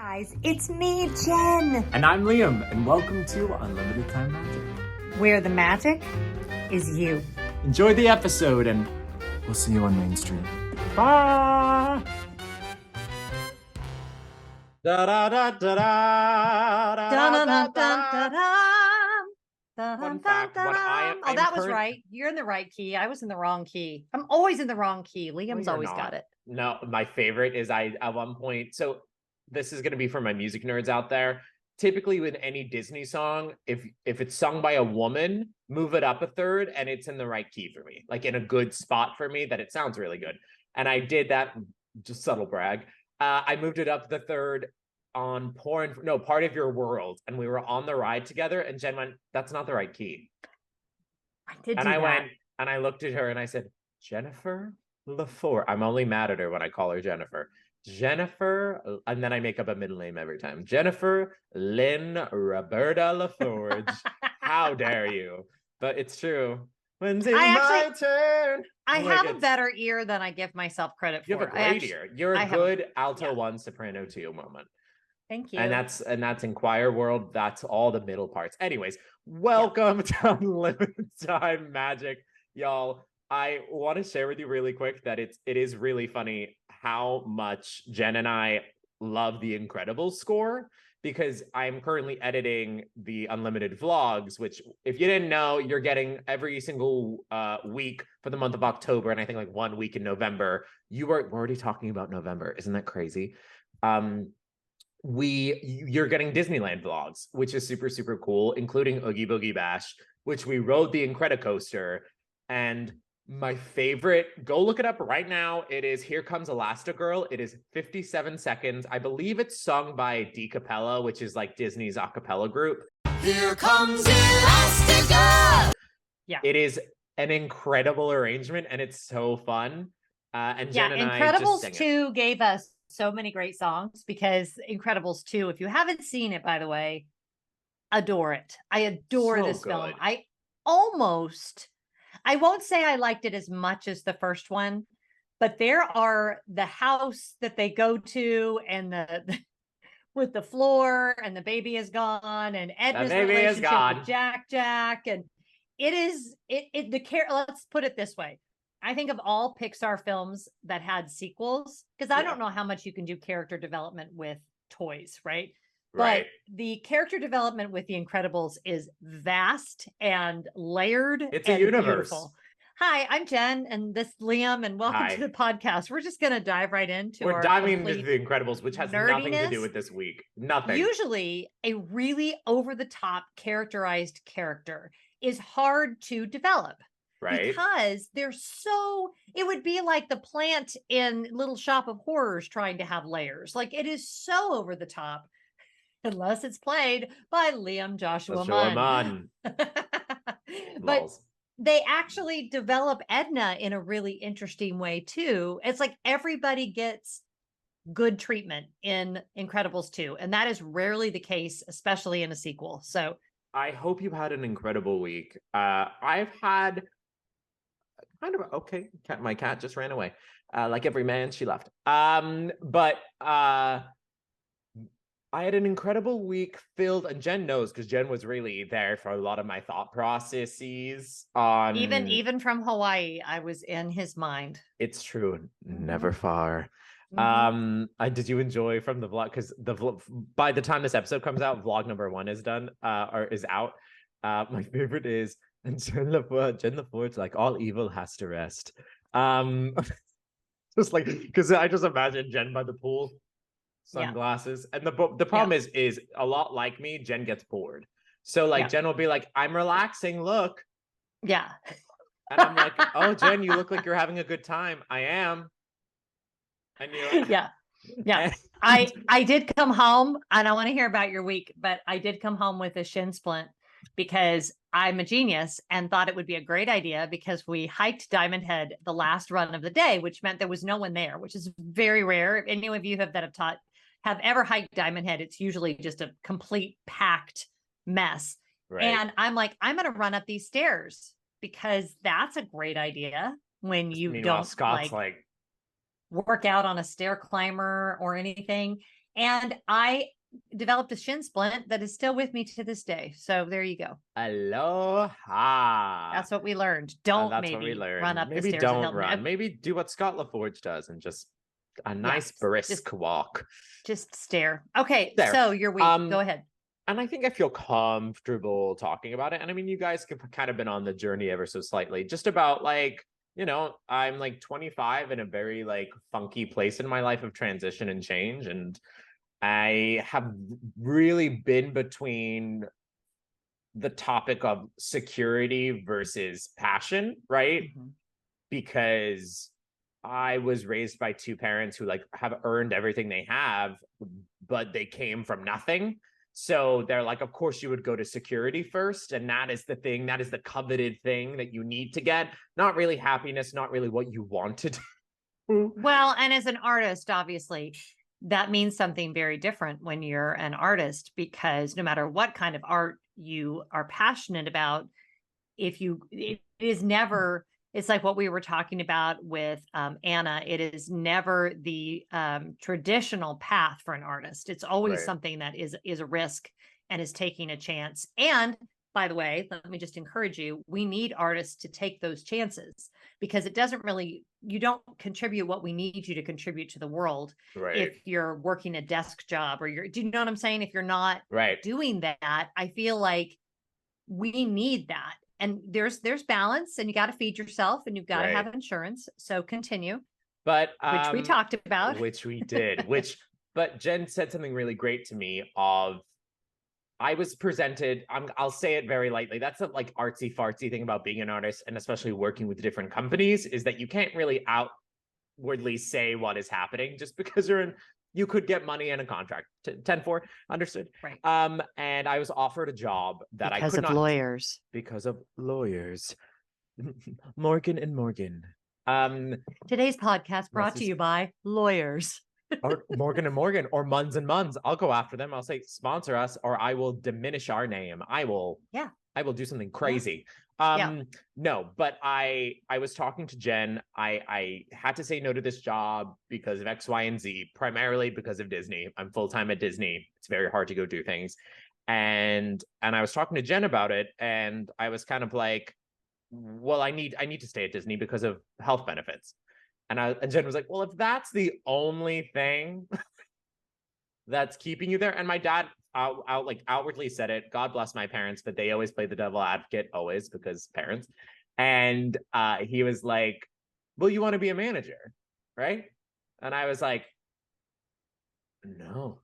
Guys, it's me, Jen, And I'm Liam, and welcome to Unlimited Time Magic. where the magic is you. Enjoy the episode, and we'll see you on Main Street. Bye! Da da da da da da da da da. Fun fact, when Oh, that was right. You're in the right key. I was in the wrong key. I'm always in the wrong key. Liam's always got it. No, my favorite is at one point, so this is going to be for my music nerds out there. Typically with any Disney song, if it's sung by a woman, move it up a third and it's in the right key for me, like in a good spot for me that it sounds really good. And I did that, just subtle brag. I moved it up the third on Part of Your World, and we were on the ride together, and Jen went, "That's not the right key." I did. And I went and I looked at her and I said, "Jennifer LaFour." I'm only mad at her when I call her Jennifer. Jennifer, and then I make up a middle name every time. Jennifer Lynn Roberta LaForge. How dare you? But it's true. When's it my turn? I have a better ear than I give myself credit for. You have a great ear. You're a good alto 1, soprano 2 moment. Thank you. And that's in choir world. That's all the middle parts. Anyways, welcome to Unlimited Time Magic, y'all. I want to share with you really quick that it is really funny how much Jen and I love the Incredibles score, because I'm currently editing the Unlimited vlogs, which, if you didn't know, you're getting every single week for the month of October, and I think like 1 week in November. We're already talking about November. Isn't that crazy? You're getting Disneyland vlogs, which is super, super cool, including Oogie Boogie Bash, which we rode the Incredicoaster. And my favorite, go look it up right now. It is Here Comes Elastigirl. It is 57 seconds. I believe it's sung by D Cappella, which is like Disney's a cappella group. Here comes Elastigirl! Yeah. It is an incredible arrangement, and it's so fun. And Jen and Incredibles I just 2 gave us so many great songs, because Incredibles 2, if you haven't seen it, by the way, adore it. I adore this film. I won't say I liked it as much as the first one, but there are the house that they go to, and the with the floor, and the baby is gone, and Edna's relationship with Jack, and let's put it this way. I think of all Pixar films that had sequels, because I don't know how much you can do character development with toys, right? But the character development with The Incredibles is vast and layered. It's a universe. Beautiful. Hi, I'm Jen, and this is Liam, and welcome to the podcast. We're just going to dive right into We're diving into The Incredibles, which has nothing to do with this week. Nothing. Usually, a really over-the-top characterized character is hard to develop. Right. Because it would be like the plant in Little Shop of Horrors trying to have layers. Like, it is so over the top, unless it's played by Liam Joshua Munn. But they actually develop Edna in a really interesting way too. It's like everybody gets good treatment in Incredibles 2, and that is rarely the case, especially in a sequel. So I hope you've had an incredible week. I've had kind of okay. My cat just ran away. Like every man, she left. But I had an incredible week filled, and Jen knows, because Jen was really there for a lot of my thought processes on even from Hawaii. I was in his mind. It's true, never far. Did you enjoy from the vlog? Because by the time this episode comes out, vlog number 1 is done, or is out. My favorite is, and Jen LaForge, like, all evil has to rest. Just like, because I just imagine Jen by the pool, sunglasses, and the problem is a lot like me. Jen gets bored, so like Jen will be like, "I'm relaxing, look." Yeah. And I'm like, "Oh, Jen, you look like you're having a good time." I am. And you're like, yeah. I did come home, and I want to hear about your week, but I did come home with a shin splint, because I'm a genius and thought it would be a great idea, because we hiked Diamond Head the last run of the day, which meant there was no one there, which is very rare. If any of you have ever hiked Diamond Head, it's usually just a complete packed mess. Right. And I'm like, I'm going to run up these stairs, because that's a great idea when you don't Scott's like work out on a stair climber or anything. And I developed a shin splint that is still with me to this day. So there you go. Aloha. That's what we learned. Don't That's what we maybe learned. run up Maybe the stairs. don't at Hilton. run. Maybe do what Scott LaForge does and just a nice brisk walk. Just stare. Okay, There. so your week. Go ahead. And I think I feel comfortable talking about it. And I mean, you guys have kind of been on the journey ever so slightly, just about like, I'm like 25 in a very like funky place in my life of transition and change. And I have really been between the topic of security versus passion, right? Mm-hmm. Because I was raised by two parents who like have earned everything they have, but they came from nothing. So they're like, of course you would go to security first. And that is the thing, that is the coveted thing that you need to get. Not really happiness, not really what you wanted. Well, and as an artist, obviously, that means something very different when you're an artist, because no matter what kind of art you are passionate about, it is never, it's like what we were talking about with Anna. It is never the traditional path for an artist. It's always something that is a risk and is taking a chance. And by the way, let me just encourage you, we need artists to take those chances, because it doesn't really, you don't contribute what we need you to contribute to the world if you're working a desk job or do you know what I'm saying? If you're not doing that, I feel like we need that. And there's balance, and you got to feed yourself, and you've got to have insurance. So continue. But which we talked about. Which we did. But Jen said something really great to me of, I was presented, I'll say it very lightly. That's a like artsy fartsy thing about being an artist, and especially working with different companies, is that you can't really outwardly say what is happening just because you could get money in a contract. 10-4, understood. Right. And I was offered a job that because I could not. Because of lawyers. Morgan and Morgan. Today's podcast brought to you by lawyers. Or Morgan and Morgan, or Muns and Muns. I'll go after them. I'll say sponsor us, or I will diminish our name. I will do something crazy. No, but I was talking to Jen. I had to say no to this job because of X, Y, and Z, primarily because of Disney. I'm full-time at Disney. It's very hard to go do things. And I was talking to Jen about it, and I was kind of like, well, I need to stay at Disney because of health benefits. And Jen was like, well, if that's the only thing that's keeping you there. And my dad outwardly said it. God bless my parents, but they always play the devil advocate, always, because parents. And he was like, well, you want to be a manager, right? And I was like, no,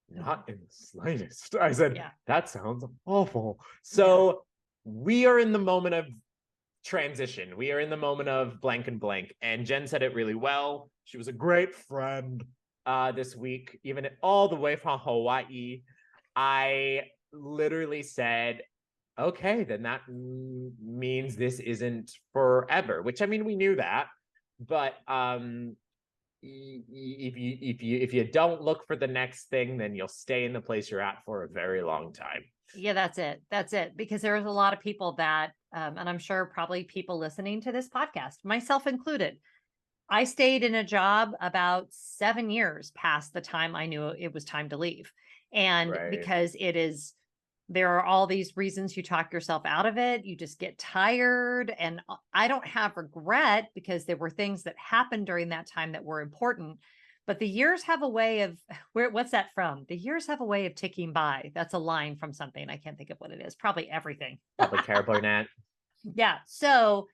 not in the slightest. I said, that sounds awful. So we are in the moment of transition. We are in the moment of blank and blank. And Jen said it really well. She was a great friend this week, even all the way from Hawaii. I literally said, okay, then that means this isn't forever, which, I mean, we knew that, but if you don't look for the next thing, then you'll stay in the place you're at for a very long time. Yeah, that's it. Because there's a lot of people that, and I'm sure probably people listening to this podcast, myself included, I stayed in a job about 7 years past the time I knew it was time to leave. And because there are all these reasons you talk yourself out of it. You just get tired. And I don't have regret, because there were things that happened during that time that were important. But the years have a way of, what's that from? The years have a way of ticking by. That's a line from something. I can't think of what it is. Probably everything. Probably Cara Barnett. Yeah. So,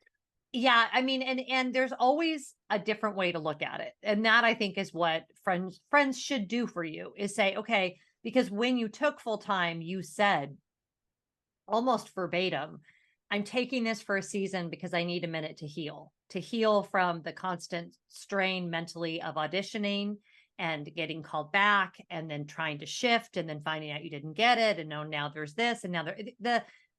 yeah, I mean, and there's always a different way to look at it. And that, I think, is what friends should do for you, is say, okay, because when you took full time, you said almost verbatim, I'm taking this for a season because I need a minute to heal from the constant strain mentally of auditioning and getting called back, and then trying to shift, and then finding out you didn't get it. And now there's this, and now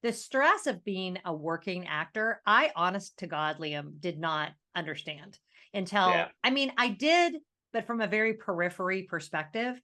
the stress of being a working actor, I, honest to God, Liam, did not understand until, I mean, I did, but from a very periphery perspective.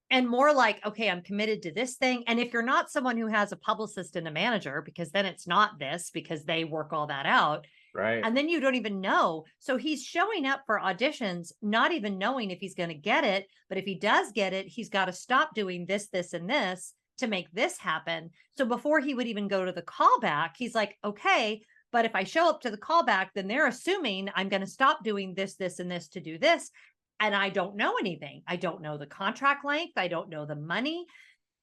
And more like, okay, I'm committed to this thing. And if you're not someone who has a publicist and a manager, because then it's not this, because they work all that out. Right. And then you don't even know. So he's showing up for auditions, not even knowing if he's going to get it. But if he does get it, he's got to stop doing this, this, and this to make this happen. So before he would even go to the callback, he's like, okay, but if I show up to the callback, then they're assuming I'm going to stop doing this, this, and this to do this. And I don't know anything. I don't know the contract length. I don't know the money.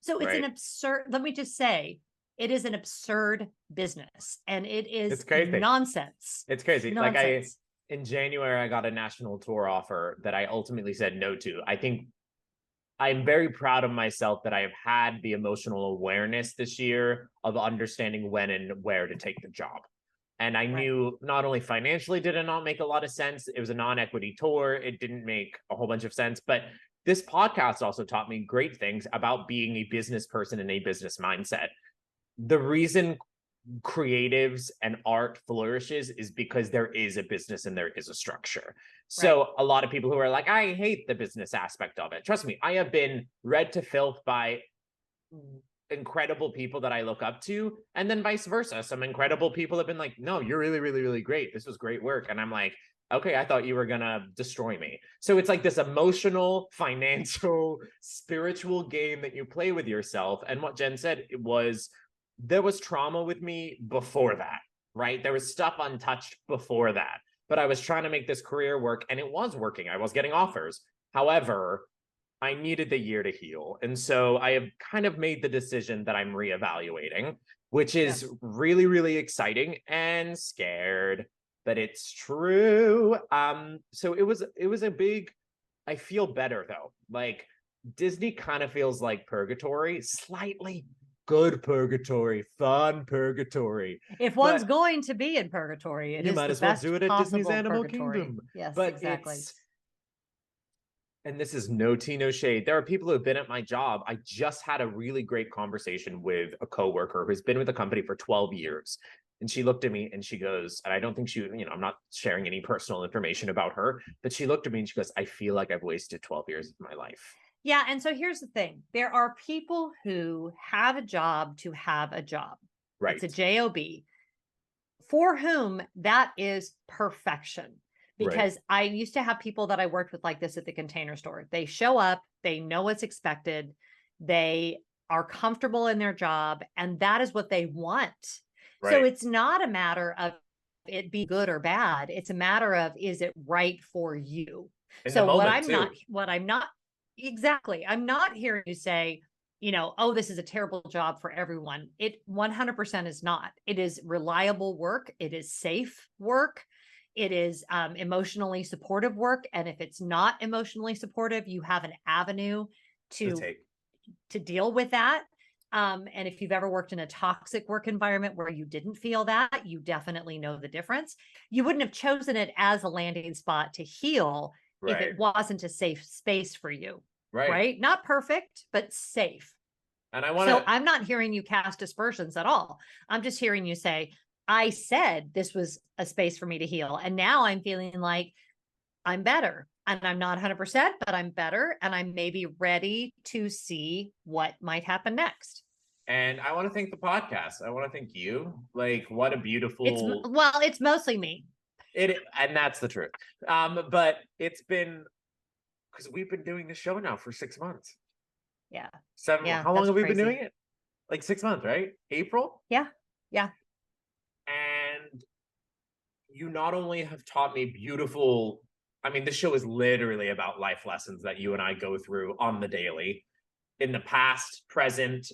So it's an absurd, let me just say, it is an absurd business and it is It's crazy. nonsense. It's crazy. Nonsense. In January, I got a national tour offer that I ultimately said no to. I think I'm very proud of myself that I have had the emotional awareness this year of understanding when and where to take the job. And I knew not only financially did it not make a lot of sense, it was a non-equity tour. It didn't make a whole bunch of sense, but this podcast also taught me great things about being a business person and a business mindset. The reason creatives and art flourishes is because there is a business and there is a structure. So a lot of people who are like, I hate the business aspect of it. Trust me, I have been read to filth by incredible people that I look up to, and then vice versa. Some incredible people have been like, no, you're really, really, really great. This was great work. And I'm like, okay, I thought you were gonna destroy me. So it's like this emotional, financial, spiritual game that you play with yourself. And what Jen said, there was trauma with me before that, right? There was stuff untouched before that, but I was trying to make this career work and it was working. I was getting offers. However, I needed the year to heal. And so I have kind of made the decision that I'm reevaluating, which is really, really exciting and scared, but it's true. So it was a big, I feel better though. Like Disney kind of feels like purgatory, slightly good purgatory, fun purgatory. If one's going to be in purgatory, it you is might the as well best do it at Disney's possible Animal purgatory. Kingdom. Yes, But exactly. And this is no tea, no shade. There are people who have been at my job. I just had a really great conversation with a coworker who's been with the company for 12 years. And she looked at me and she goes, and I don't think I'm not sharing any personal information about her, but she looked at me and she goes, I feel like I've wasted 12 years of my life. Yeah. And so here's the thing. There are people who have a job to have a job. Right. It's a job for whom that is perfection. Because I used to have people that I worked with like this at the Container Store. They show up, they know what's expected, they are comfortable in their job, and that is what they want. So it's not a matter of it be good or bad. It's a matter of, is it right for you? So I'm not exactly, I'm not hearing you say, oh, this is a terrible job for everyone. It 100% is not. It is reliable work. It is safe work. It is emotionally supportive work. And if it's not emotionally supportive, you have an avenue to deal with that. And if you've ever worked in a toxic work environment where you didn't feel that, you definitely know the difference. You wouldn't have chosen it as a landing spot to heal if it wasn't a safe space for you. Right? Not perfect, but safe. And I'm not hearing you cast aspersions at all. I'm just hearing you say, I said this was a space for me to heal. And now I'm feeling like I'm better. And I'm not 100%, but I'm better. And I'm maybe ready to see what might happen next. And I want to thank the podcast. I want to thank you. Like, what a beautiful... It's mostly me. And that's the truth. But it's been... Because we've been doing the show now for 6 months. Yeah. How long have we been doing it? Like 6 months, right? April? Yeah. And you not only have taught me beautiful, the show is literally about life lessons that you and I go through on the daily, in the past, present,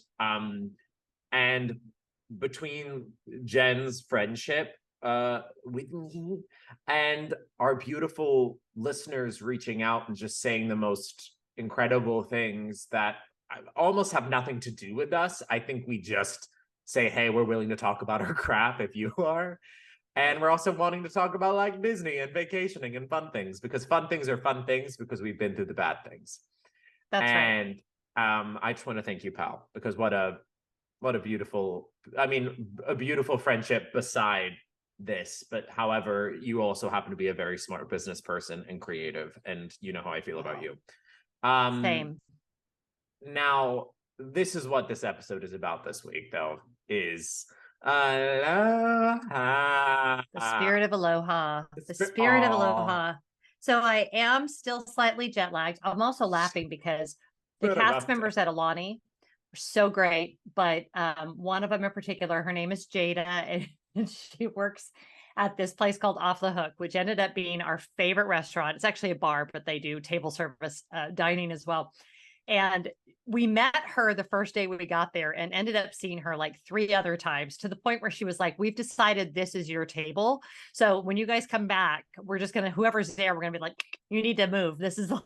and between Jen's friendship with me and our beautiful listeners reaching out and just saying the most incredible things that almost have nothing to do with us. I think we just say, hey, we're willing to talk about our crap if you are. And we're also wanting to talk about like Disney and vacationing and fun things, because fun things are fun things because we've been through the bad things. That's right. And I just want to thank you, pal, because what a beautiful, a beautiful friendship beside this. But however, you also happen to be a very smart business person and creative, and you know how I feel about you. Same. Now, this is what this episode is about this week, though, is Aloha. The spirit of aloha. The The spirit- spirit of Aw. aloha. So I am still slightly jet lagged. I'm also laughing because the Fair cast enough. members at Aulani were so great, but one of them in particular, her name is Jada, and she works at this place called Off the Hook, which ended up being our favorite restaurant. It's actually a bar, but they do table service dining as well. And we met her the first day we got there and ended up seeing her like 3 other times, to the point where she was like, we've decided this is your table. So when you guys come back, we're just going to, whoever's there, we're going to be like, you need to move. This is the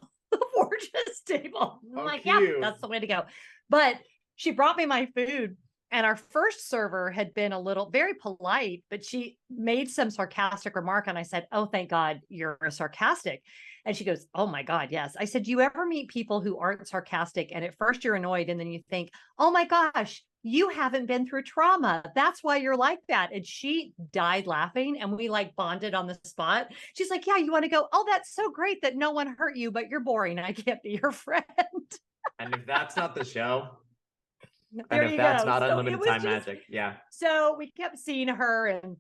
Borges table. I'm Oh, like, yeah, cute. that's the way to go. But she brought me my food. And our first server had been a little very polite, but she made some sarcastic remark. And I said, oh, thank God you're sarcastic. And she goes, oh my God, yes. I said, do you ever meet people who aren't sarcastic? And at first you're annoyed. And then you think, oh my gosh, you haven't been through trauma. That's why you're like that. And she died laughing, and we like bonded on the spot. She's like, yeah, you want to go? Oh, that's so great that no one hurt you, but you're boring. I can't be your friend. And if that's not the show, There and if you that's go. not So unlimited it was time just- magic, yeah. So we kept seeing her, and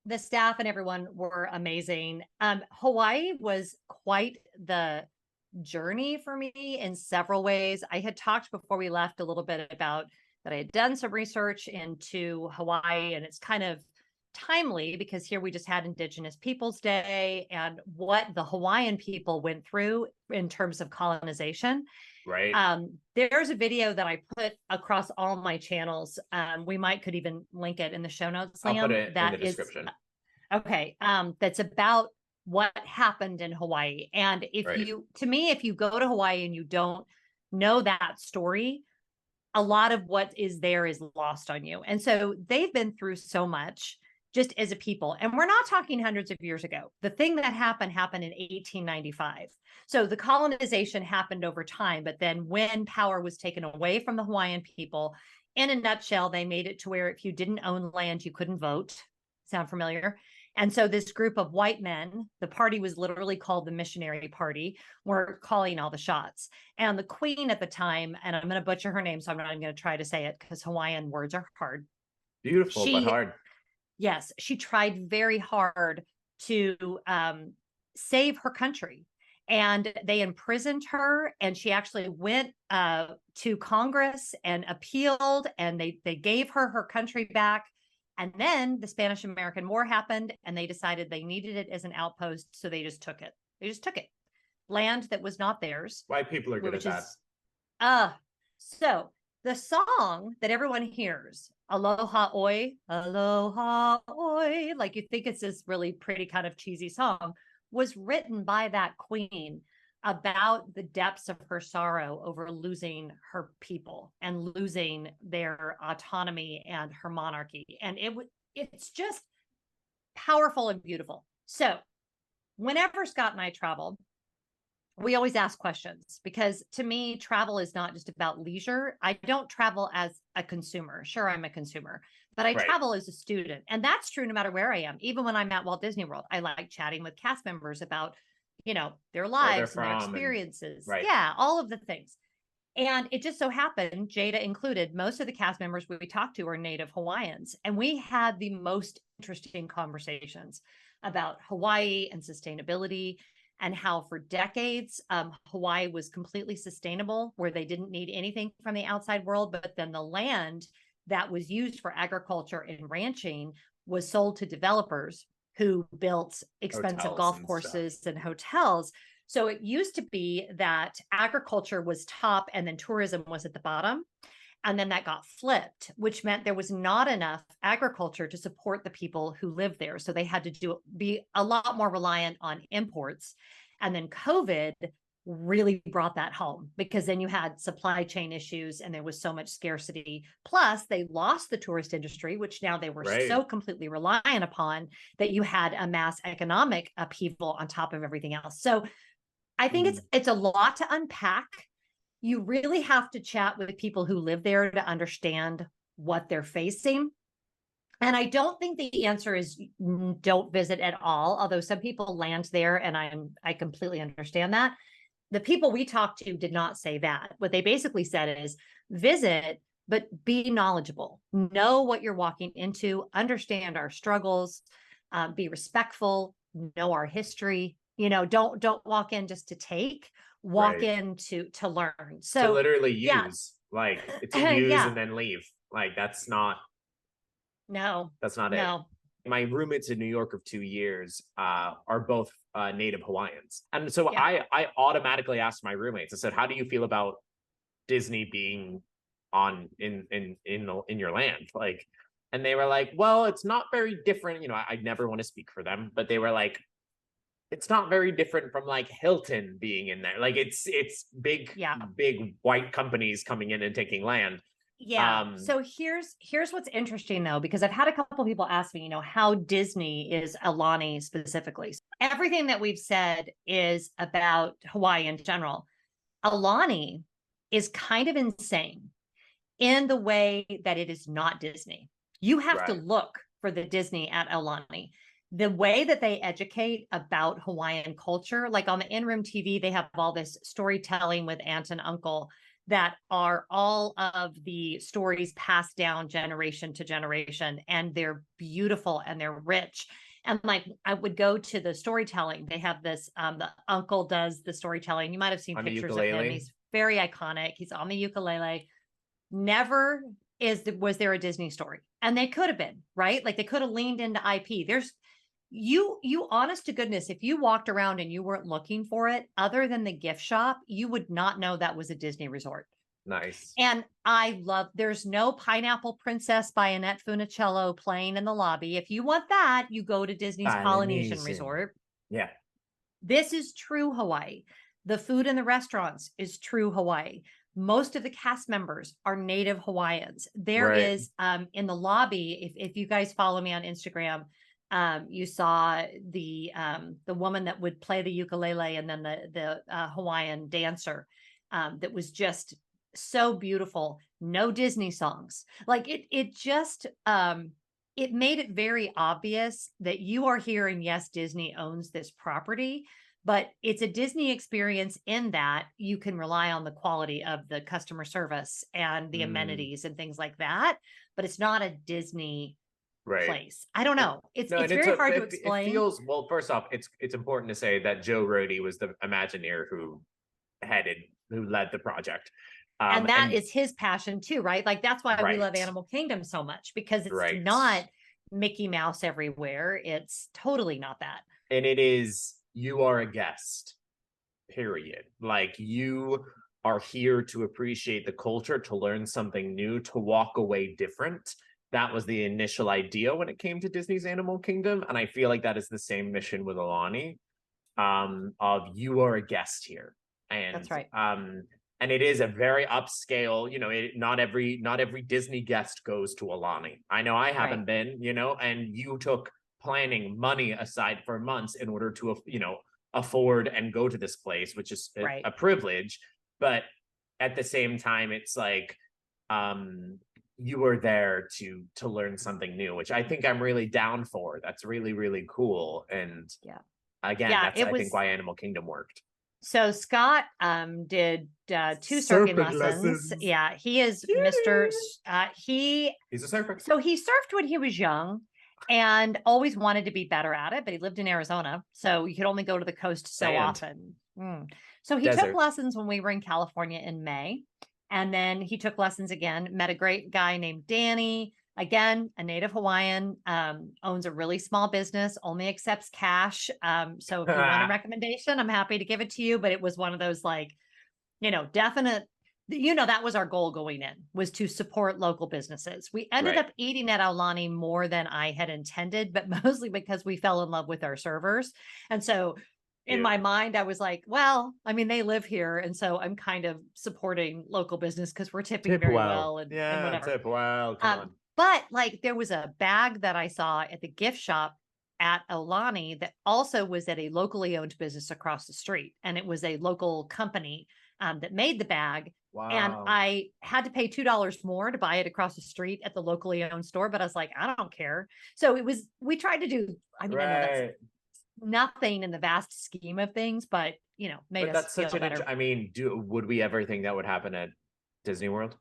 the staff and everyone were amazing. Hawaii was quite the journey for me in several ways. I had talked before we left a little bit about that I had done some research into Hawaii, and it's kind of timely because here we just had Indigenous Peoples Day and what the Hawaiian people went through in terms of colonization. Right. There's a video that I put across all my channels. We could even link it in the show notes, I'll Liam. put it in that the is- description. okay. That's about what happened in Hawaii. And if Right. if you go to Hawaii and you don't know that story, a lot of what is there is lost on you. And so they've been through so much just as a people. And we're not talking hundreds of years ago. The thing that happened in 1895. So the colonization happened over time, but then when power was taken away from the Hawaiian people, in a nutshell, they made it to where if you didn't own land, you couldn't vote. Sound familiar? And so this group of white men, the party was literally called the Missionary Party, were calling all the shots. And the queen at the time, and I'm going to butcher her name, so I'm not even going to try to say it because Hawaiian words are hard. Beautiful, but hard. Yes, she tried very hard to save her country. And they imprisoned her, and she actually went to Congress and appealed, and they gave her country back. And then the Spanish American War happened, and they decided they needed it as an outpost, so they just took it. Land that was not theirs. White people are good at that. So the song that everyone hears, Aloha Oi, Aloha Oi, like you think it's this really pretty kind of cheesy song, was written by that queen about the depths of her sorrow over losing her people and losing their autonomy and her monarchy. And it's just powerful and beautiful. So whenever Scott and I travel, we always ask questions, because to me, travel is not just about leisure. I don't travel as a consumer. Sure, I'm a consumer, but I travel as a student. And that's true no matter where I am. Even when I'm at Walt Disney World, I like chatting with cast members about, their lives and their experiences. Yeah, all of the things. And it just so happened, Jada included, most of the cast members we talked to are Native Hawaiians. And we had the most interesting conversations about Hawaii and sustainability, and how for decades, Hawaii was completely sustainable, where they didn't need anything from the outside world. But then the land that was used for agriculture and ranching was sold to developers who built expensive golf courses and hotels. So it used to be that agriculture was top and then tourism was at the bottom. And then that got flipped, which meant there was not enough agriculture to support the people who lived there. So they had to be a lot more reliant on imports. And then COVID really brought that home, because then you had supply chain issues and there was so much scarcity. Plus, they lost the tourist industry, which now they were so completely reliant upon, that you had a mass economic upheaval on top of everything else. So I think it's a lot to unpack. You really have to chat with people who live there to understand what they're facing. And I don't think the answer is don't visit at all, although some people land there, and I completely understand that. The people we talked to did not say that. What they basically said is visit, but be knowledgeable, know what you're walking into, understand our struggles, be respectful, know our history. Don't walk in just to take, walk Right. in to learn. To So literally yeah, use, like to use yeah, and then leave. Like that's not no, it. no, My roommates in New York of 2 years are both native Hawaiians. And so yeah, I automatically asked my roommates, I said, how do you feel about Disney being on in your land? Like, and they were like, well, it's not very different. I never want to speak for them, but they were like, it's not very different from like Hilton being in there. Like it's yeah. big white companies coming in and taking land. Yeah. So here's what's interesting though, because I've had a couple people ask me, how Disney is Aulani specifically. Everything that we've said is about Hawaii in general. Aulani is kind of insane in the way that it is not Disney. You have to Right. look for the Disney at Aulani. The way that they educate about Hawaiian culture, like on the in-room TV, they have all this storytelling with aunt and uncle that are all of the stories passed down generation to generation, and they're beautiful and they're rich. And like I would go to the storytelling. They have this, the uncle does the storytelling. You might have seen On the pictures of him. ukulele. He's very iconic. He's on the ukulele. Never was there a Disney story. And they could have been, right? Like they could have leaned into IP. There's you honest to goodness, if you walked around and you weren't looking for it, other than the gift shop, you would not know that was a Disney resort. Nice. And there's no Pineapple Princess by Annette Funicello playing in the lobby. If you want that, you go to Disney's Polynesian Resort. Yeah. This is true Hawaii. The food in the restaurants is true Hawaii. Most of the cast members are native Hawaiians. There Right. is in the lobby, if you guys follow me on Instagram, you saw the woman that would play the ukulele, and then the Hawaiian dancer that was just so beautiful. No Disney songs. Like it just it made it very obvious that you are here, and yes, Disney owns this property, but it's a Disney experience in that you can rely on the quality of the customer service and the amenities and things like that. But it's not a Disney place. I don't know. It's very hard to explain. It feels, well, first off, it's important to say that Joe Rohde was the Imagineer who led the project. And that is his passion too, right? Like that's why we love Right. Animal Kingdom so much, because it's Right. not Mickey Mouse everywhere. It's totally not that. And it is, you are a guest, period. Like you are here to appreciate the culture, to learn something new, to walk away different. That was the initial idea when it came to Disney's Animal Kingdom. And I feel like that is the same mission with Aulani, of you are a guest here. And That's right. And it is a very upscale, not every Disney guest goes to Aulani. I know I haven't been, and you took planning money aside for months in order to, afford and go to this place, which is a privilege. But at the same time, it's like, you were there to learn something new, which I think I'm really down for. That's really, really cool. And again, that's I think why Animal Kingdom worked. So Scott did 2 surfing lessons. Yeah, he is Mr. He's a surfer. So he surfed when he was young and always wanted to be better at it, but he lived in Arizona, so you could only go to the coast so often. So he took lessons when we were in California in May, and then he took lessons again, met a great guy named Danny, again, a native Hawaiian, owns a really small business, only accepts cash. So if you want a recommendation, I'm happy to give it to you. But it was one of those like, definite, that was our goal going in, was to support local businesses. We ended up eating at Aulani more than I had intended, but mostly because we fell in love with our servers. And so in my mind, I was like, well, I mean, they live here. And so I'm kind of supporting local business because we're tipping very well and whatever. Tip well, come on. But like there was a bag that I saw at the gift shop at Aulani that also was at a locally owned business across the street. And it was a local company that made the bag. Wow. And I had to pay $2 more to buy it across the street at the locally owned store. But I was like, I don't care. So we tried to do, I know that's nothing in the vast scheme of things, but made us feel better. I mean, would we ever think that would happen at Disney World?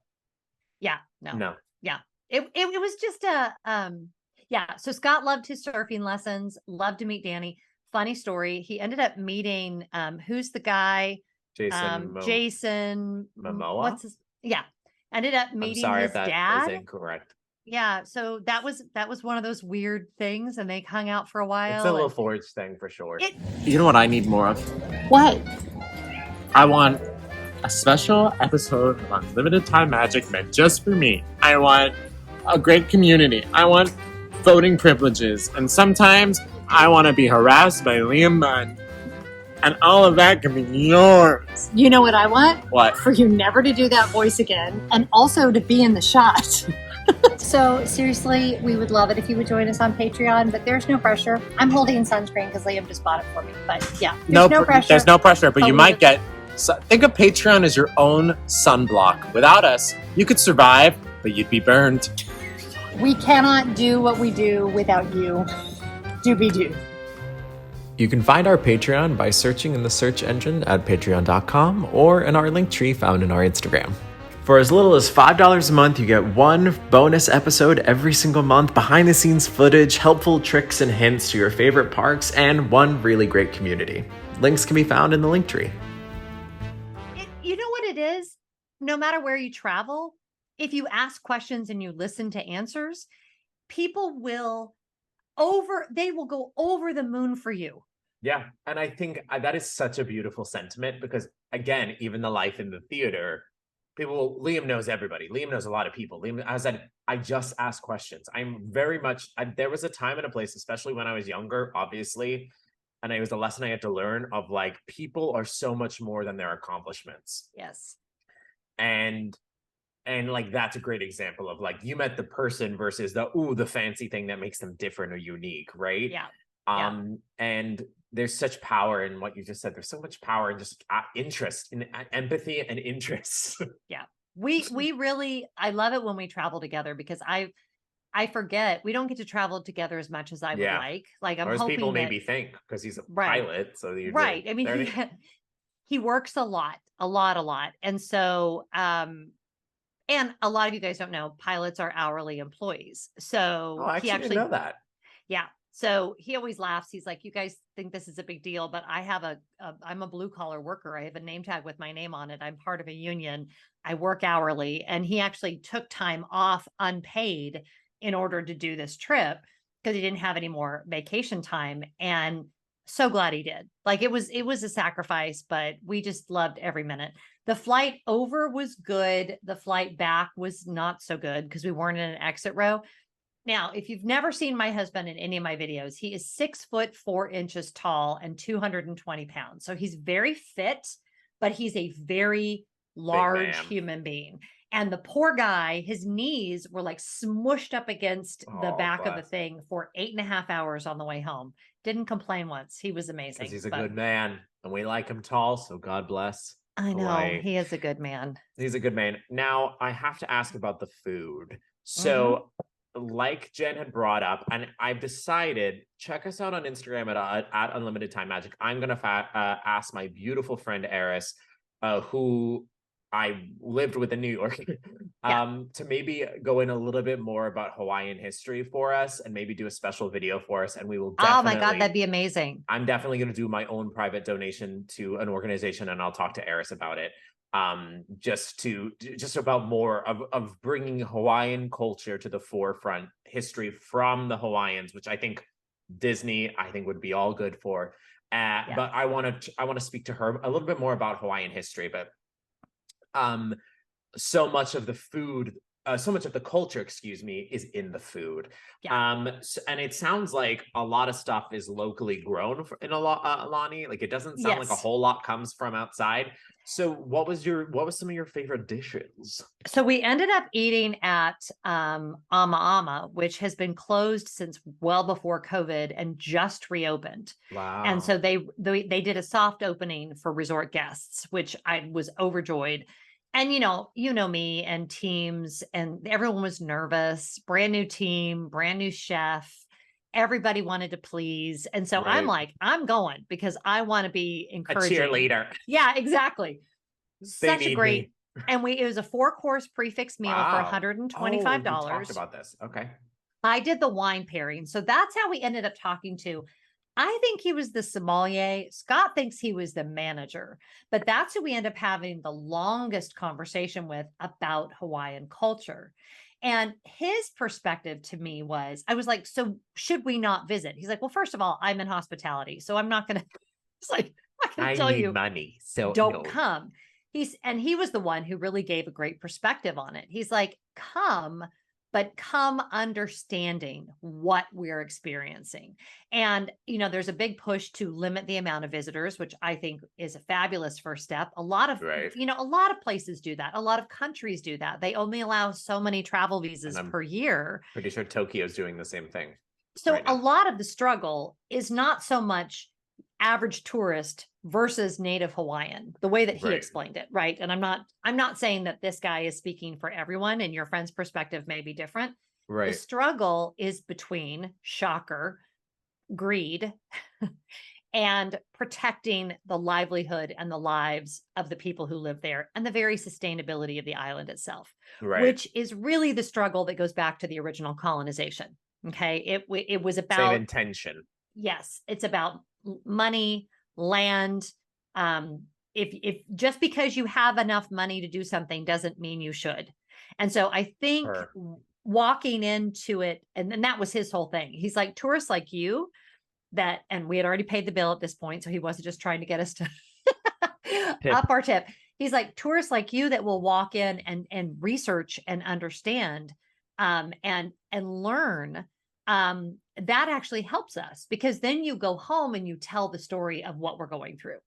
Yeah, no. No. Yeah. It was just yeah. So Scott loved his surfing lessons, loved to meet Danny. Funny story. He ended up meeting who's the guy? Jason Momoa? what's his yeah. Ended up I'm meeting sorry his if that is dad. incorrect. Yeah, so that was one of those weird things, and they hung out for a while. It's a little and forged thing for sure. It, You know what I need more of? What? I want a special episode of Unlimited Time Magic meant just for me. I want a great community. I want voting privileges. And sometimes I want to be harassed by Liam Munn. And all of that can be yours. You know what I want? What? For you never to do that voice again, and also to be in the shot. So seriously, we would love it if you would join us on Patreon, but there's no pressure. I'm holding sunscreen because Liam just bought it for me. But yeah, there's no pressure. There's no pressure, but you we might would- get... So, think of Patreon as your own sunblock. Without us, you could survive, but you'd be burned. We cannot do what we do without you. Do. You can find our Patreon by searching in the search engine at patreon.com or in our link tree found in our Instagram. For as little as $5 a month, you get one bonus episode every single month, behind the scenes footage, helpful tricks and hints to your favorite parks, and one really great community. Links can be found in the link tree. you know what it is? No matter where you travel, if you ask questions and you listen to answers, people will they will go over the moon for you. Yeah, and I think that is such a beautiful sentiment because, again, even the life in the theater, Liam knows everybody. Liam knows a lot of people. Liam, I said, I just ask questions. I'm very much, there was a time and a place, especially when I was younger, obviously, and it was a lesson I had to learn of like, people are so much more than their accomplishments. Yes. And like, that's a great example of like, you met the person versus the fancy thing that makes them different or unique, right? Yeah. And there's such power in what you just said. There's so much power in just interest, in empathy and interest. Yeah. We really, I love it when we travel together because I forget we don't get to travel together as much as I would like. Like I'm or as hoping people that, maybe think because he's a Right. pilot. So you're right. I mean, he works a lot. And so, and a lot of you guys don't know, pilots are hourly employees. So I he actually didn't know that. Yeah. So he always laughs. He's like, you guys think this is a big deal, but I have I'm a blue collar worker. I have a name tag with my name on it. I'm part of a union. I work hourly. And he actually took time off unpaid in order to do this trip because he didn't have any more vacation time. And so glad he did. Like it was a sacrifice, but we just loved every minute. The flight over was good. The flight back was not so good because we weren't in an exit row. Now, if you've never seen my husband in any of my videos, he is 6'4" tall and 220 pounds. So he's very fit, but he's a very large human being. And the poor guy, his knees were like smushed up against the back of the thing for 8.5 hours on the way home. Didn't complain once. He was amazing. Because he's a good man and we like him tall. So God bless. I know. Hawaii. He is a good man. He's a good man. Now, I have to ask about the food. So, like Jen had brought up, and I've decided, check us out on Instagram at Unlimited Time Magic. I'm going to ask my beautiful friend Eris, who I lived with in New York, to maybe go in a little bit more about Hawaiian history for us and maybe do a special video for us. And we will definitely... Oh my God, that'd be amazing. I'm definitely going to do my own private donation to an organization and I'll talk to Eris about it. Just about more of bringing Hawaiian culture to the forefront, history from the Hawaiians, which I think Disney would be all good for. But I want to speak to her a little bit more about Hawaiian history, but so much of the food, so much of the culture, is in the food. And it sounds like a lot of stuff is locally grown in Aulani. Like it doesn't sound like a whole lot comes from outside. So what was some of your favorite dishes? So we ended up eating at Ama, which has been closed since well before COVID and just reopened. Wow. And so they did a soft opening for resort guests, which I was overjoyed. And you know me and teams, and everyone was nervous. Brand new team, brand new chef. Everybody wanted to please. And so I'm like, I'm going because I want to be encouraging. A cheerleader. Yeah, exactly. Such a great And it was a 4-course prefix meal for Wow. $125. Oh, we talked about this. Okay. I did the wine pairing. So that's how we ended up talking to. I think he was the sommelier. Scott thinks he was the manager, but that's who we end up having the longest conversation with about Hawaiian culture. And his perspective to me was, I was like, so should we not visit? He's like, well, first of all, I'm in hospitality, so I'm not going to, it's like, I can tell you, money. So don't come. He was the one who really gave a great perspective on it. He's like, come, but come understanding what we're experiencing. And, there's a big push to limit the amount of visitors, which I think is a fabulous first step. A lot of, Right. a lot of places do that. A lot of countries do that. They only allow so many travel visas per year. Pretty sure Tokyo's doing the same thing. So right a now. lot of the struggle is not so much average tourist versus native Hawaiian, the way that he Right. explained it, right? And I'm not saying that this guy is speaking for everyone, and your friend's perspective may be different. The Right. struggle is between, shocker, greed and protecting the livelihood and the lives of the people who live there, and the very sustainability of the island itself, Right. which is really the struggle that goes back to the original colonization. Okay. It was Same about, intention. yes, it's about money, land. If just because you have enough money to do something doesn't mean you should. And so I think Sure. walking into it, and that was his whole thing. He's like, tourists like you and we had already paid the bill at this point, so he wasn't just trying to get us to up our tip. He's like, tourists like you that will walk in and research and understand and learn, that actually helps us, because then you go home and you tell the story of what we're going through,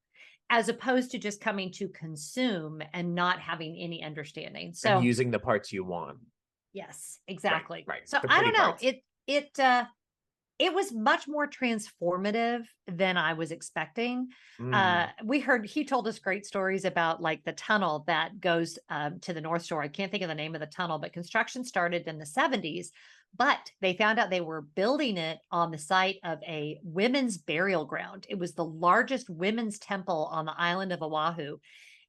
as opposed to just coming to consume and not having any understanding. So and using the parts you want. yes, exactly. right. So The I pretty don't know. parts. It was much more transformative than I was expecting. He told us great stories about like the tunnel that goes to the North Shore. I can't think of the name of the tunnel, but construction started in the 70s. But they found out they were building it on the site of a women's burial ground. It was the largest women's temple on the island of Oahu.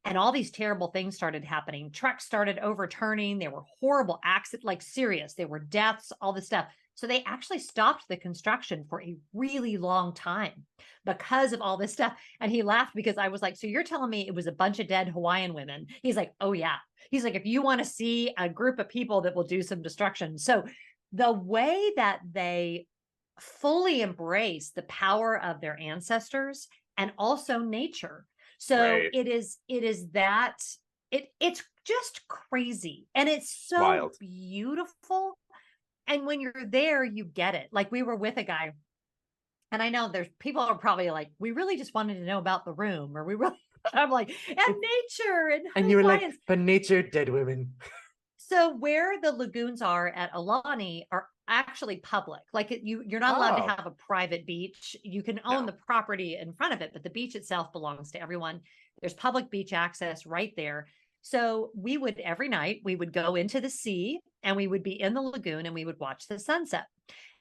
And all these terrible things started happening. Trucks started overturning. There were horrible accidents, like serious. There were deaths, all this stuff. So they actually stopped the construction for a really long time because of all this stuff. And he laughed because I was like, so you're telling me it was a bunch of dead Hawaiian women? He's like, oh yeah. He's like, if you want to see a group of people that will do some destruction. So the way that they fully embrace the power of their ancestors and also nature. So Right. it's just crazy. And it's so Wild. beautiful. And when you're there, you get it. Like we were with a guy, and I know there's people are probably like, we really just wanted to know about the room, or we really, I'm like, and nature And you were like, Hawaiians. but nature, dead women. So where the lagoons are at Aulani are actually public. Like you're not allowed Oh. to have a private beach. You can own No. the property in front of it, but the beach itself belongs to everyone. There's public beach access right there. So every night we would go into the sea and we would be in the lagoon and we would watch the sunset.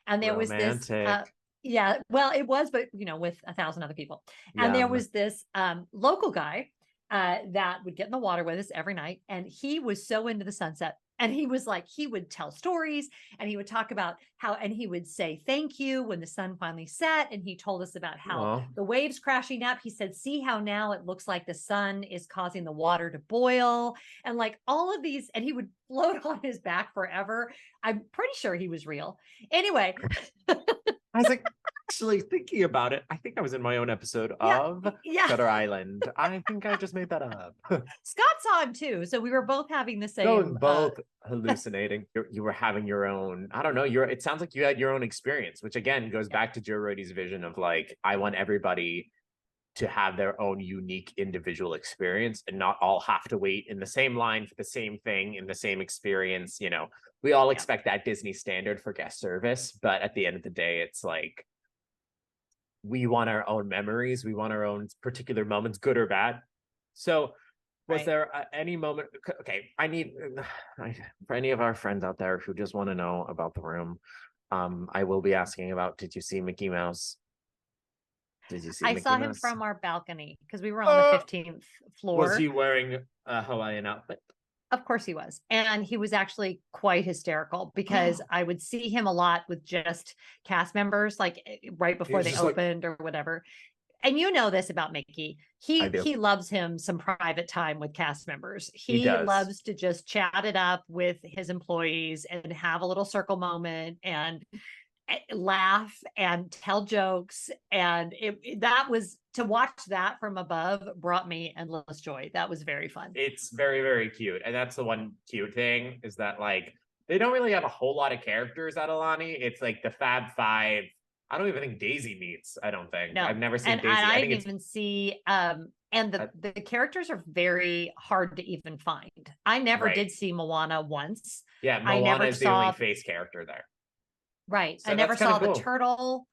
And there was this, Romantic. yeah, well, it was, but with 1,000 other people. And there Yum. was this local guy that would get in the water with us every night. And he was so into the sunset. And he was like, he would tell stories and he would talk about and he would say thank you when the sun finally set. And he told us about how Aw. the waves crashing up. He said, see how now it looks like the sun is causing the water to boil, and like all of these. And he would float on his back forever. I'm pretty sure he was real. Anyway. I was like, actually thinking about it, I think I was in my own episode of Yeah. Shutter Island. I think I just made that up. Scott saw him too. So we were both having the same. Going both hallucinating. You were having your own, I don't know, it sounds like you had your own experience, which again goes back to Joe Rohde's vision of like, I want everybody to have their own unique individual experience and not all have to wait in the same line for the same thing in the same experience. We all expect that Disney standard for guest service, but at the end of the day, it's like, we want our own memories. We want our own particular moments, good or bad. So was Right. there any moment? Okay, I need for any of our friends out there who just want to know about the room. I will be asking about, did you see Mickey Mouse? Did you see I Mickey saw him Mouse? from our balcony because we were on the 15th floor. Was he wearing a Hawaiian outfit? Of course he was. And he was actually quite hysterical because I would see him a lot with just cast members, like right before was they just like- opened or whatever. And you know this about Mickey. I do. He loves him some private time with cast members. He does. Loves to just chat it up with his employees and have a little circle moment and laugh and tell jokes. And that was, to watch that from above brought me endless joy. That was very fun. It's very, very cute. And that's the one cute thing, is that like they don't really have a whole lot of characters at Aulani. It's like the Fab Five. I don't even think Daisy meets. I don't think. No. I've never seen And Daisy. I I think didn't it's even see and the characters are very hard to even find. I never Right. did see Moana once. yeah, I Moana never is the only saw- face character there. Right. So I never that's kinda saw the cool. turtle.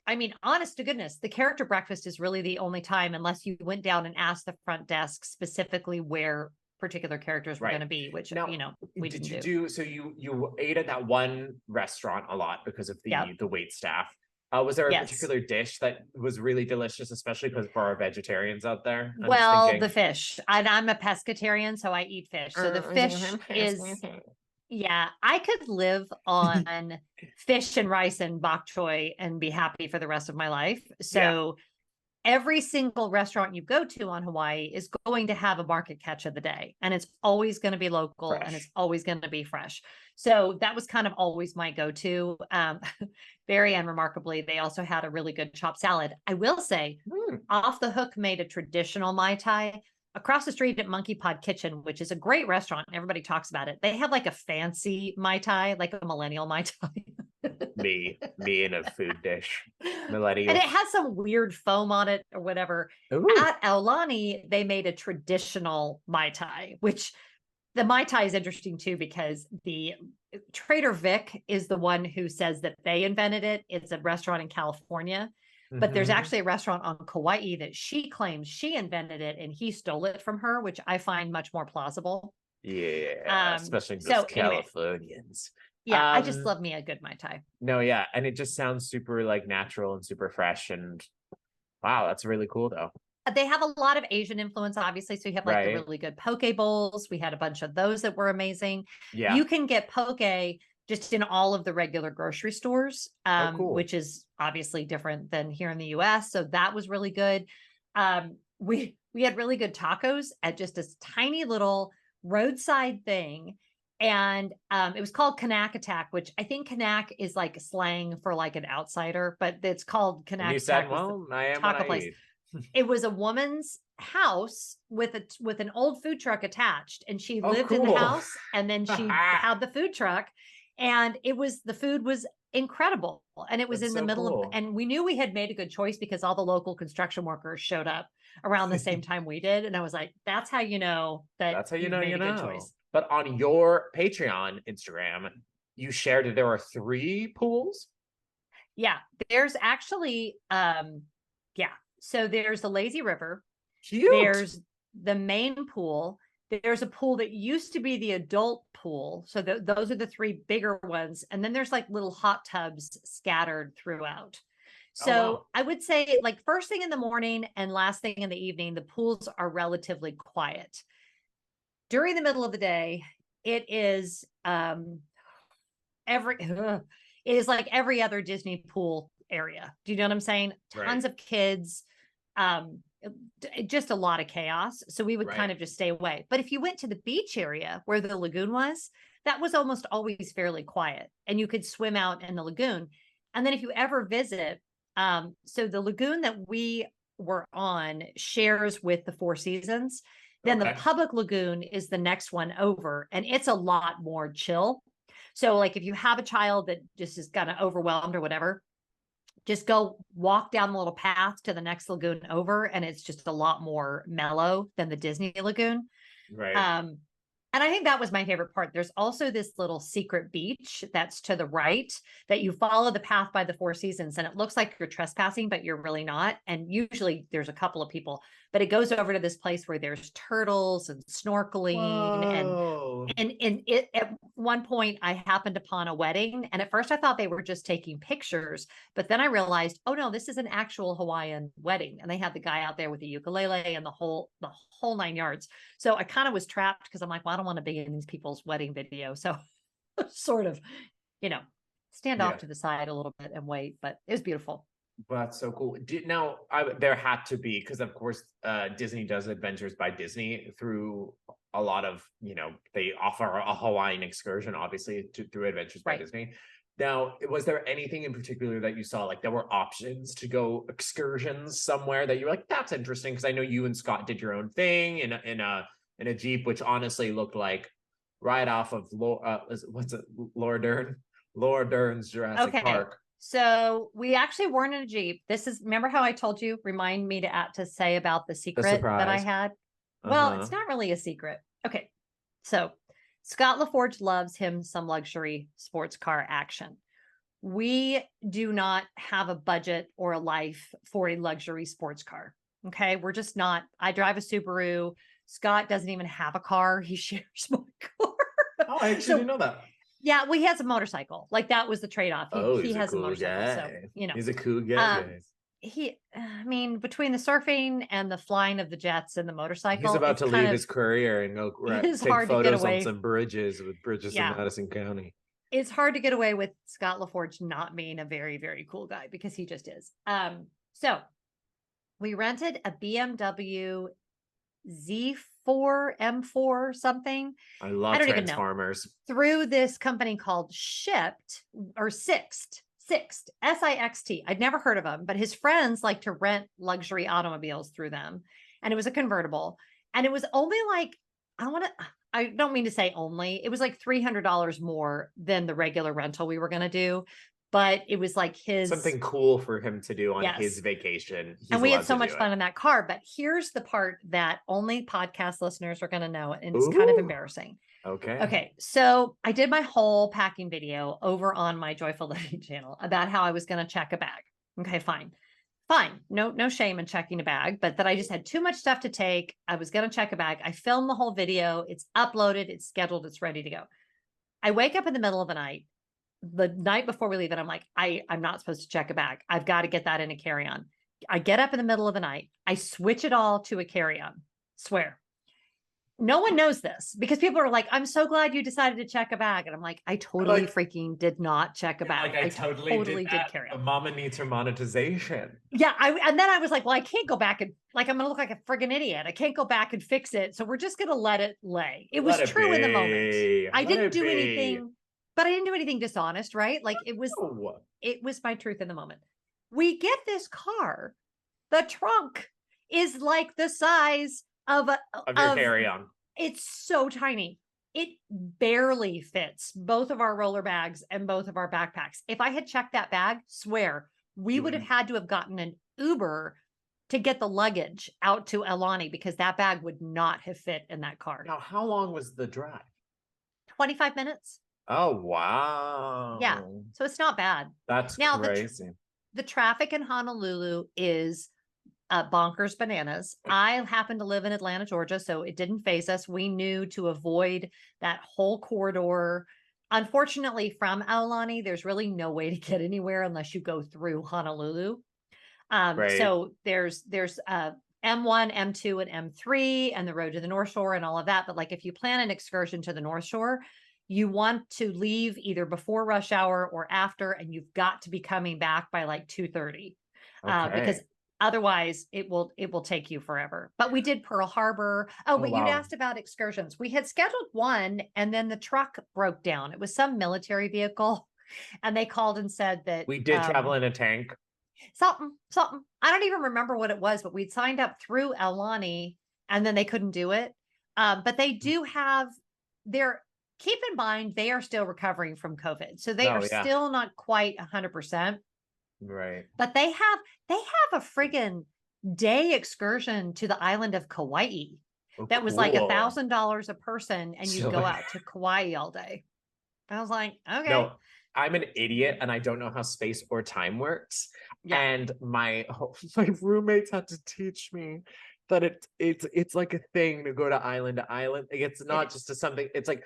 I mean, honest to goodness, the character breakfast is really the only time, unless you went down and asked the front desk specifically where particular characters were Right. going to be, which, Now, we Did didn't you do. do so? You ate at that one restaurant a lot because of Yep. the wait staff. Was there a Yes. particular dish that was really delicious, especially because for our vegetarians out there? I'm just Well, thinking- the fish. And I'm a pescatarian, so I eat fish. So the fish is, yeah, I could live on fish and rice and bok choy and be happy for the rest of my life. So every single restaurant you go to on Hawaii is going to have a market catch of the day, and it's always going to be local and it's Fresh. always going to be fresh. So that was kind of always my go-to. Very unremarkably, they also had a really good chopped salad. I will say, Off the Hook made a traditional Mai Tai across the street at Monkey Pod Kitchen, which is a great restaurant. Everybody talks about it. They have like a fancy Mai Tai, like a millennial Mai Tai. me in a food dish, millennial. And it has some weird foam on it or whatever. Ooh. At Aulani, they made a traditional Mai Tai, which the Mai Tai is interesting too, because the Trader Vic is the one who says that they invented it. It's a restaurant in California, but there's Mhm. actually a restaurant on Kauai that she claims she invented it and he stole it from her, which I find much more plausible. Yeah, especially those so anyway. Californians. Yeah, I just Um, love me a good Mai Tai. No, yeah, and it just sounds super like natural and super fresh, and wow, that's really cool though. They have a lot of Asian influence, obviously. So you have like the Right. really good poke bowls. We had a bunch of those that were amazing. Yeah, You can get poke just in all of the regular grocery stores, cool. which is obviously different than here in the US. So that was really good. We had really good tacos at just this tiny little roadside thing. And it was called Kanak Attack, which I think Kanak is like slang for like an outsider, but it's called and Kanak you said, Attack. was the- well, I am what taco I place. eat. It was a woman's house with an old food truck attached, and she Oh, lived in the cool. house, and then she had the food truck, and the food was incredible, and it was That's in the so middle cool. of, and we knew we had made a good choice because all the local construction workers showed up around the same time we did, and I was like, that's how you know that That's how you you've know made you a good know. choice. But on your Patreon Instagram, you shared that there are 3 pools. Yeah, there's actually so there's the lazy river. Cute. There's the main pool. There's a pool that used to be the adult pool. So those are the 3 bigger ones. And then there's like little hot tubs scattered throughout. So wow. I would say like first thing in the morning and last thing in the evening, the pools are relatively quiet. During the middle of the day, it is it is like every other Disney pool area. Do you know what I'm saying? Right. Tons of kids, just a lot of chaos. So we would Right. kind of just stay away. But if you went to the beach area where the lagoon was, that was almost always fairly quiet, and you could swim out in the lagoon. And then if you ever visit, so the lagoon that we were on shares with the Four Seasons. Then the Okay. public lagoon is the next one over, and it's a lot more chill. So like if you have a child that just is kind of overwhelmed or whatever, just go walk down the little path to the next lagoon over, and it's just a lot more mellow than the Disney lagoon. Right. And I think that was my favorite part. There's also this little secret beach that's to the right that you follow the path by the Four Seasons, and it looks like you're trespassing, but you're really not. And usually there's a couple of people, but it goes over to this place where there's turtles and snorkeling and Whoa. And it at one point I happened upon a wedding, and at first I thought they were just taking pictures, but then I realized, oh no, this is an actual Hawaiian wedding, and they had the guy out there with the ukulele and the whole 9 yards. So I kind of was trapped because I'm like, well, I don't want to be in these people's wedding video, so sort of, stand off Yeah. to the side a little bit and wait. But it was beautiful. That's so cool. Now, there had to be, because of course, Disney does Adventures by Disney through a lot of, they offer a Hawaiian excursion, obviously, through Adventures by Right. Disney. Now, was there anything in particular that you saw, like there were options to go excursions somewhere that you were like, that's interesting? Because I know you and Scott did your own thing in a Jeep, which honestly looked like right off of Laura Dern's Jurassic Okay. Park. So we actually weren't in a Jeep. Remember how I told you, remind me to say about the secret that I surprise. had? Well, Uh-huh. it's not really a secret. Okay. So Scott LaForge loves him some luxury sports car action. We do not have a budget or a life for a luxury sports car. Okay. We're just not. I drive a Subaru. Scott doesn't even have a car. He shares my car. Oh, I actually didn't know that. Yeah, well, he has a motorcycle. Like that was the trade-off. He He's has a motorcycle. So, He's a cool guy. I mean, between the surfing and the flying of the jets and the motorcycle, He's about it's to kind leave of- his career and go it is take hard to get photos away. on some bridges in Yeah. Madison County. It's hard to get away with Scott LaForge not being a very, very cool guy because he just is. So we rented a BMW Z4 M4 something. I love I don't even know. Transformers. Through this company called Shipped or Sixt, Sixt. I'd never heard of them, but his friends like to rent luxury automobiles through them. And it was a convertible. And it was only like, I don't mean to say only, it was like $300 more than the regular rental we were going to do. But it was like Something cool for him to do on Yes. his vacation. He's and we allowed had so to much do fun it. in that car. But here's the part that only podcast listeners are going to know. And it's kind of Ooh. embarrassing. Okay. Okay, so I did my whole packing video over on my Joyful Living channel about how I was going to check a bag. Okay, fine. No shame in checking a bag, but that I just had too much stuff to take. I was going to check a bag. I filmed the whole video. It's uploaded. It's scheduled. It's ready to go. I wake up in the middle of the night before we leave, and I'm like, I'm not supposed to check a bag. I've got to get that in a carry-on. I get up in the middle of the night. I switch it all to a carry-on. Swear. No one knows this because people are like, I'm so glad you decided to check a bag. And I'm like, I totally freaking did not check a bag. Like I totally did carry that. on. Mama needs her monetization. Yeah. And then I was like, well, I can't go back and I'm going to look like a friggin' idiot. I can't go back and fix it. So we're just going to let it lay. It was true in the moment. I didn't do anything, but I didn't do anything dishonest, right? Like it was my truth in the moment. We get this car. The trunk is like the size of your carry-on. It's so tiny. It barely fits both of our roller bags and both of our backpacks. If I had checked that bag, swear, we would have had to have gotten an Uber to get the luggage out to Aulani because that bag would not have fit in that car. Now, how long was the drive? 25 minutes. Oh, wow. Yeah. So it's not bad. That's Now, crazy. The traffic in Honolulu is bonkers bananas. I happen to live in Atlanta, Georgia, so it didn't phase us. We knew to avoid that whole corridor. Unfortunately, from Aulani, there's really no way to get anywhere unless you go through Honolulu. Right. So there's M1, M2, and M3, and the road to the North Shore and all of that. But like if you plan an excursion to the North Shore, you want to leave either before rush hour or after, and you've got to be coming back by like 2:30 because otherwise it will take you forever. But we did Pearl Harbor. But you'd asked about excursions. We had scheduled one and then the truck broke down. It was some military vehicle and they called and said that we did travel in a tank. Something. I don't even remember what it was, but we'd signed up through Aulani and then they couldn't do it. But they do have keep in mind, they are still recovering from COVID. So they are still not quite 100%. Right. But they have a friggin' day excursion to the island of Kauai that was like $1,000 a person, and you go out to Kauai all day. I was like, okay. No, I'm an idiot and I don't know how space or time works. Yeah. And my roommates had to teach me that it's like a thing to go to island. It's not just something. It's like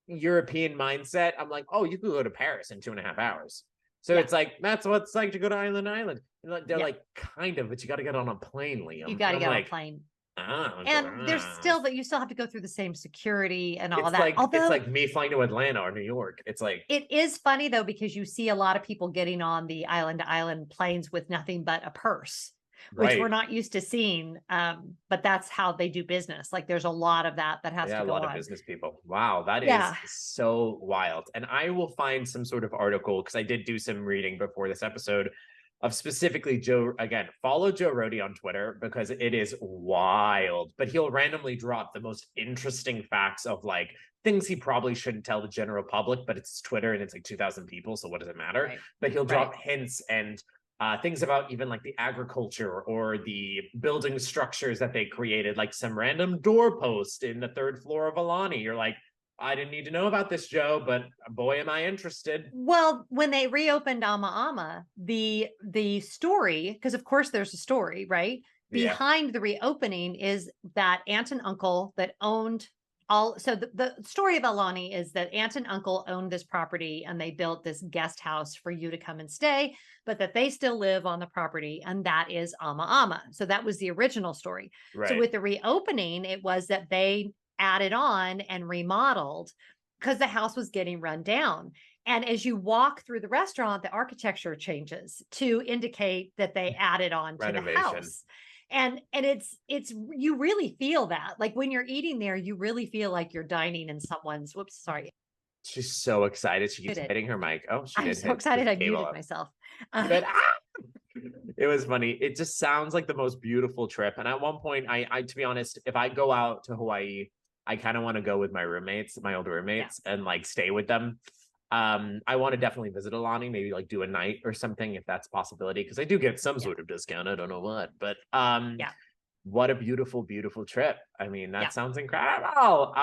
European mindset, I'm like, oh, you could go to Paris in 2.5 hours. So Yeah. it's like, that's what it's like to go to Island Island. And they're Yeah. like, kind of, but you got to get on a plane, Liam. You got to I'm get on like, a plane. "Ah, And there's ah." still that you still have to go through the same security and all It's that. like Although it's like me flying to Atlanta or New York. It's like, it is funny though, because you see a lot of people getting on the island to island planes with nothing but a purse, which we're right. not used to seeing. But that's how they do business. Like there's a lot of that has Yeah, to a go lot of on. business people. Wow, that is Yeah. so wild. And I will find some sort of article because I did do some reading before this episode of specifically Joe. Again, follow Joe Rohde on Twitter because it is wild. But he'll randomly drop the most interesting facts of like things he probably shouldn't tell the general public, but it's Twitter and it's like 2,000 people, so what does it matter? Right. But he'll drop Right. hints and things about even like the agriculture or the building structures that they created, like some random doorpost in the 3rd floor of Aulani. You're like, I didn't need to know about this, Joe, but boy, am I interested. Well, when they reopened Ama Ama, the story, because of course there's a story, right? Yeah. Behind the reopening is that aunt and uncle that owned all. So the story of Aulani is that aunt and uncle owned this property and they built this guest house for you to come and stay, but that they still live on the property, and that is Ama Ama. So that was the original story. Right. So with the reopening, it was that they added on and remodeled because the house was getting run down. And as you walk through the restaurant, the architecture changes to indicate that they added on to the Renovation. house. And it's you really feel that. Like when you're eating there, you really feel like you're dining in someone's, whoops, sorry. She's so excited. She keeps Muted. hitting her mic. Oh, she I'm did so hit excited the I cable muted up. myself. But, it was funny. It just sounds like the most beautiful trip. And at one point, I to be honest, if I go out to Hawaii, I kind of want to go with my roommates, my older roommates, and like stay with them. I want to definitely visit Aulani, maybe like do a night or something if that's a possibility, because I do get some sort of discount. I don't know what, but Yeah. what a beautiful, beautiful trip. I mean, that Yeah. sounds incredible.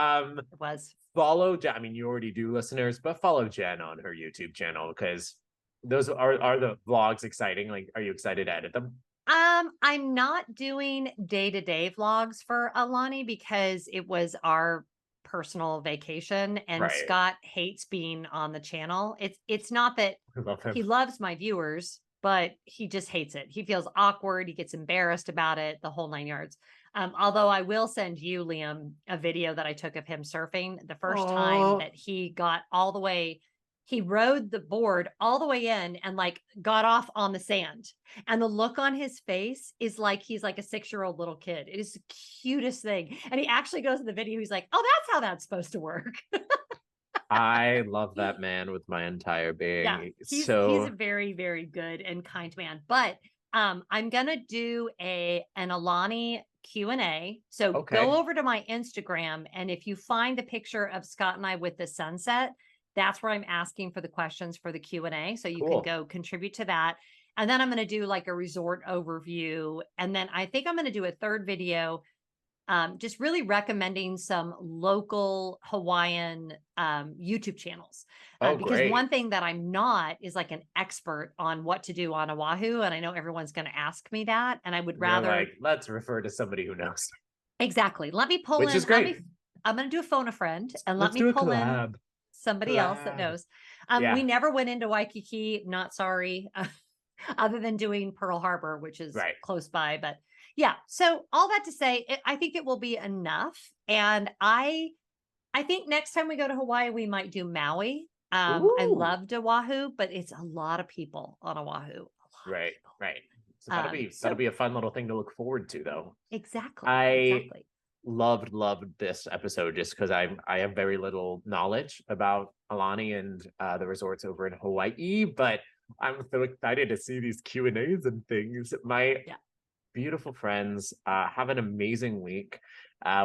It was. Follow Jen. I mean, you already do, listeners, but follow Jen on her YouTube channel because those are the vlogs exciting. Like, are you excited to edit them? I'm not doing day-to-day vlogs for Aulani because it was our personal vacation, and Right. Scott hates being on the channel. It's not that I love him. he loves my viewers, but he just hates it. He feels awkward. He gets embarrassed about it, the whole 9 yards. Although I will send you, Liam, a video that I took of him surfing the first time that he got all the way. He rode the board all the way in and like got off on the sand. And the look on his face is like he's like a 6-year-old little kid. It is the cutest thing. And he actually goes in the video. He's like, oh, that's how that's supposed to work. I love that man with my entire being. Yeah, he's a very, very good and kind man. But I'm gonna do an Aulani Q&A. So Okay. go over to my Instagram, and if you find the picture of Scott and I with the sunset, that's where I'm asking for the questions for the Q&A. So you Cool. can go contribute to that. And then I'm going to do like a resort overview. And then I think I'm going to do a third video, just really recommending some local Hawaiian YouTube channels. Oh, Because great. one thing that I'm not is like an expert on what to do on Oahu. And I know everyone's going to ask me that. And I would You're rather. like, let's refer to somebody who knows. Exactly. Let me pull Which in. is great. I'm going to do a phone a friend and Let's let do me a pull in collab. somebody else that Collab. knows. Yeah. We never went into Waikiki, not sorry, other than doing Pearl Harbor, which is Right. close by. But yeah, so all that to say, I think it will be enough. And I think next time we go to Hawaii, we might do Maui. I Ooh. loved Oahu, but it's a lot of people on Oahu. A lot of Right, people. right. So that'll so- be a fun little thing to look forward to, though. Exactly. I loved this episode just because I have very little knowledge about Aulani and the resorts over in Hawaii, but I'm so excited to see these Q&As and things. My beautiful friends, have an amazing week.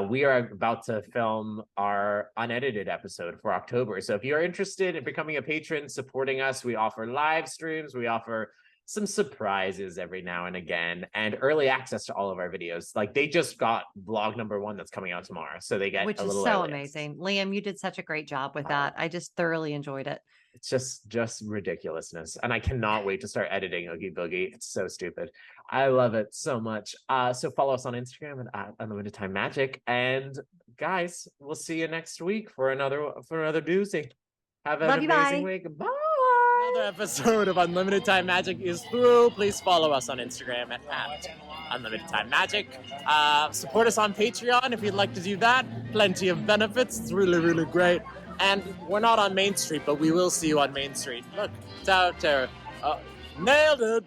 We are about to film our unedited episode for October. So if you're interested in becoming a patron, supporting us, we offer live streams, we offer some surprises every now and again, and early access to all of our videos. Like they just got vlog number 1 that's coming out tomorrow, so they get Which a is little so early amazing. Liam, you did such a great job with that. I just thoroughly enjoyed it. It's just ridiculousness, and I cannot wait to start editing Oogie Boogie. It's so stupid. I love it so much. So follow us on Instagram at Unlimited Time Magic, and guys, we'll see you next week for another doozy. Have an Love you, amazing bye. week. Bye. Another episode of Unlimited Time Magic is through. Please follow us on Instagram at Unlimited Time Magic. Support us on Patreon if you'd like to do that. Plenty of benefits. It's really, really great. And we're not on Main Street, but we will see you on Main Street. Look, it's out there. Nailed it.